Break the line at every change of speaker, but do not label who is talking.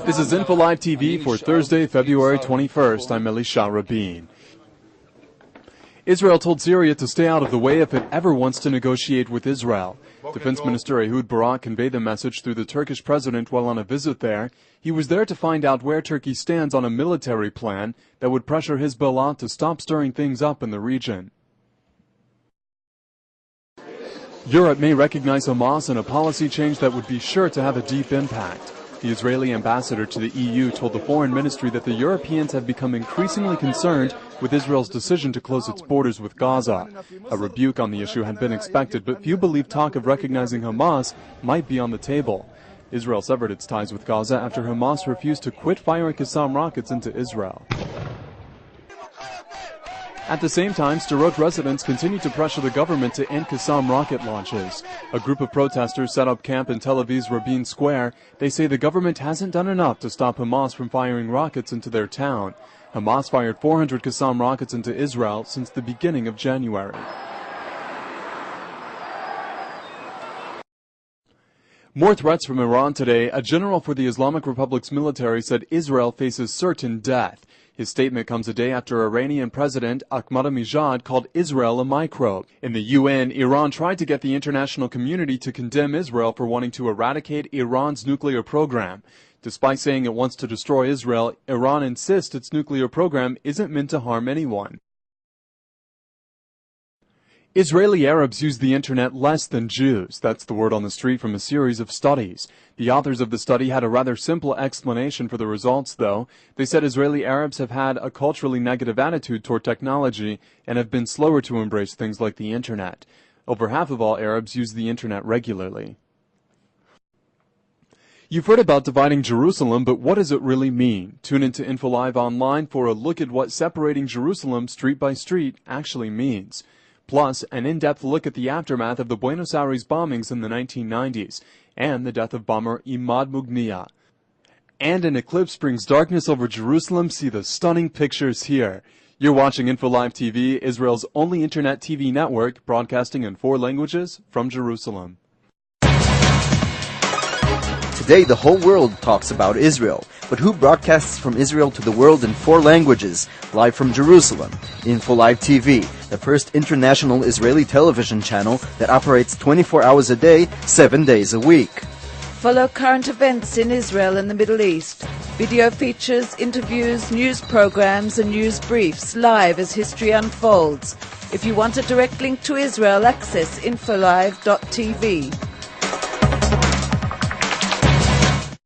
This is InfoLive TV for Thursday, February 21st. I'm Elisha Rabin. Israel told Syria to stay out of the way if it ever wants to negotiate with Israel. Defense Minister Ehud Barak conveyed the message through the Turkish president while on a visit there. He was there to find out where Turkey stands on a military plan that would pressure Hizbullah to stop stirring things up in the region. Europe may recognize Hamas in a policy change that would be sure to have a deep impact. The Israeli ambassador to the EU told the foreign ministry that the Europeans have become increasingly concerned with Israel's decision to close its borders with Gaza. A rebuke on the issue had been expected, but few believe talk of recognizing Hamas might be on the table. Israel severed its ties with Gaza after Hamas refused to quit firing Qassam rockets into Israel. At the same time, Sderot residents continue to pressure the government to end Qassam rocket launches. A group of protesters set up camp in Tel Aviv's Rabin Square. They say the government hasn't done enough to stop Hamas from firing rockets into their town. Hamas fired 400 Qassam rockets into Israel since the beginning of January. More threats from Iran today. A general for the Islamic Republic's military said Israel faces certain death. His statement comes a day after Iranian President Ahmadinejad called Israel a microbe. In the UN, Iran tried to get the international community to condemn Israel for wanting to eradicate Iran's nuclear program. Despite saying it wants to destroy Israel, Iran insists its nuclear program isn't meant to harm anyone. Israeli Arabs use the internet less than Jews. That's the word on the street from a series of studies. The authors of the study had a rather simple explanation for the results, though. They said Israeli Arabs have had a culturally negative attitude toward technology and have been slower to embrace things like the internet. Over half of all Arabs use the internet regularly. You've heard about dividing Jerusalem, but what does it really mean? Tune into InfoLive Online for a look at what separating Jerusalem street by street actually means. Plus, an in-depth look at the aftermath of the Buenos Aires bombings in the 1990s and the death of bomber Imad Mugnia. And an eclipse brings darkness over Jerusalem. See the stunning pictures here. You're watching InfoLive TV, Israel's only internet TV network, broadcasting in 4 languages from Jerusalem.
Today, the whole world talks about Israel. But who broadcasts from Israel to the world in 4 languages, live from Jerusalem? InfoLive TV, the first international Israeli television channel that operates 24 hours a day, 7 days a week.
Follow current events in Israel and the Middle East. Video features, interviews, news programs and news briefs live as history unfolds. If you want a direct link to Israel, access infolive.tv.